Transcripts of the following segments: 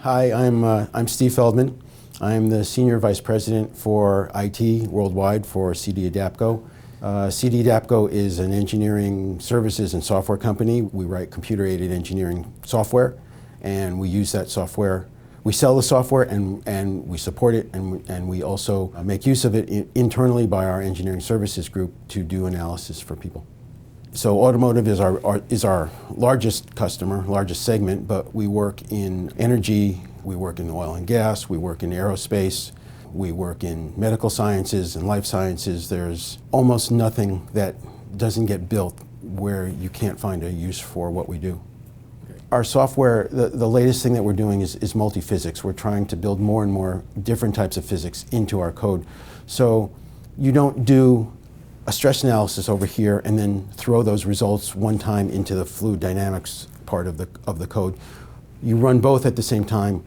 Hi, I'm Steve Feldman. I'm the Senior Vice President for IT worldwide for CD-adapco. CD-adapco is an engineering services and software company. We write computer-aided engineering software, and we use that software. We sell the software and we support it, and we also make use of it internally by our engineering services group to do analysis for people. So automotive is our largest customer, largest segment, but we work in energy, we work in oil and gas, we work in aerospace, we work in medical sciences and life sciences. There's almost nothing that doesn't get built where you can't find a use for what we do. Our software, the latest thing that we're doing is multi-physics. We're trying to build more and more different types of physics into our code. So you don't do a stress analysis over here and then throw those results one time into the fluid dynamics part of the code. You run both at the same time.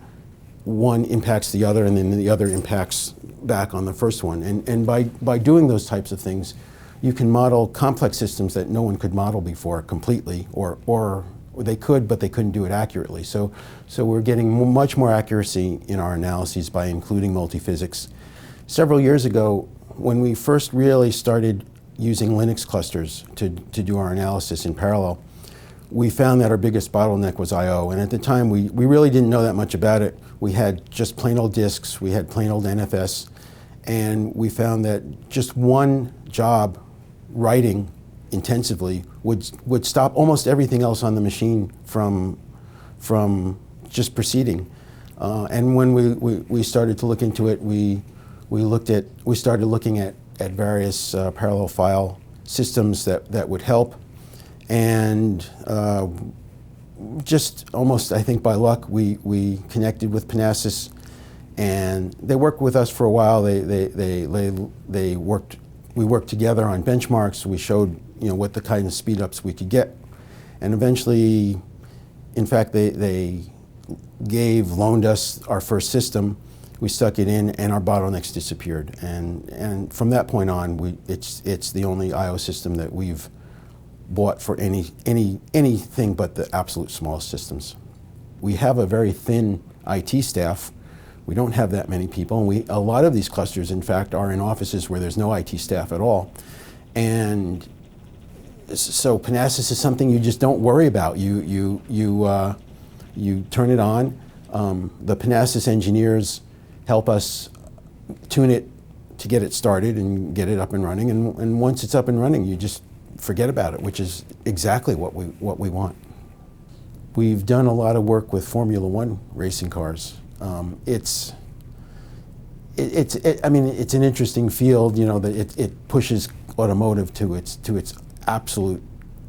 One impacts the other, and then the other impacts back on the first one. And by doing those types of things, you can model complex systems that no one could model before completely, or they could, but they couldn't do it accurately. So we're getting much more accuracy in our analyses by including multi-physics. Several years ago, when we first really started using Linux clusters to do our analysis in parallel, we found that our biggest bottleneck was I/O. And at the time, we really didn't know that much about it. We had just plain old disks, we had plain old NFS, and we found that just one job writing intensively would stop almost everything else on the machine from just proceeding. And when we started to look into it, we started looking at various parallel file systems that would help, and just almost, I think by luck, we connected with Panasas, and they worked with us for a while. We worked together on benchmarks. We showed what the kind of speed ups we could get, and eventually, in fact, they loaned us our first system. We stuck it in, and our bottlenecks disappeared. And from that point on, it's the only I/O system that we've bought for anything but the absolute smallest systems. We have a very thin IT staff. We don't have that many people, and a lot of these clusters, in fact, are in offices where there's no IT staff at all. And so Panasas is something you just don't worry about. You turn it on. The Panasas engineers help us tune it to get it started and get it up and running. And once it's up and running, you just forget about it, which is exactly what we want. We've done a lot of work with Formula One racing cars. It's an interesting field. That it pushes automotive to its absolute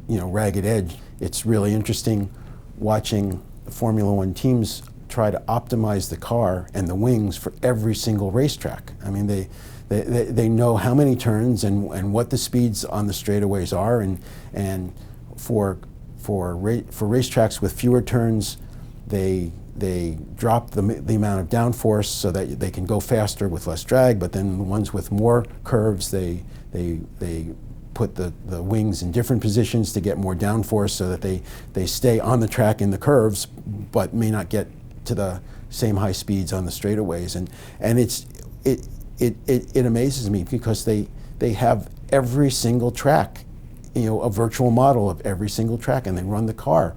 ragged edge. It's really interesting watching the Formula One teams try to optimize the car and the wings for every single racetrack. I mean, they know how many turns and what the speeds on the straightaways are, and for racetracks with fewer turns, they drop the amount of downforce so that they can go faster with less drag. But then the ones with more curves, they put the wings in different positions to get more downforce so that they stay on the track in the curves, but may not get to the same high speeds on the straightaways. And it amazes me because they have every single track, a virtual model of every single track, and they run the car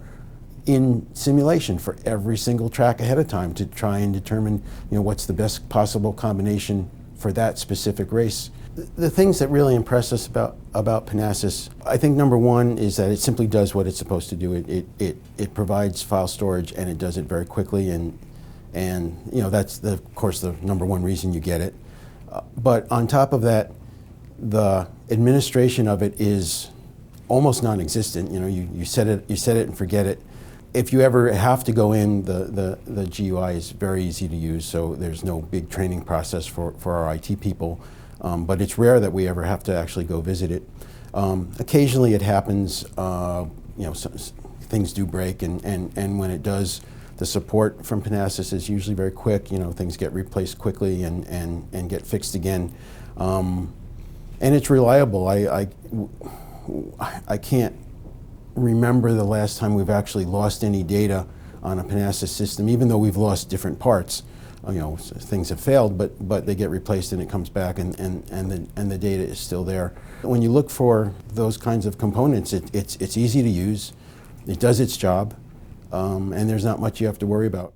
in simulation for every single track ahead of time to try and determine what's the best possible combination for that specific race. The things that really impress us about Panasas, I think number one is that it simply does what it's supposed to do. It provides file storage, and it does it very quickly, and that's of course the number one reason you get it. But on top of that, the administration of it is almost non-existent. You set it and forget it. If you ever have to go in, the GUI is very easy to use, so there's no big training process for our IT people. But it's rare that we ever have to actually go visit it. Occasionally it happens, things do break, and when it does, the support from Panasas is usually very quick. Things get replaced quickly and get fixed again. And it's reliable. I can't remember the last time we've actually lost any data on a Panasas system, even though we've lost different parts. You know, things have failed, but they get replaced and it comes back, and the data is still there. When you look for those kinds of components, it's easy to use, it does its job, and there's not much you have to worry about.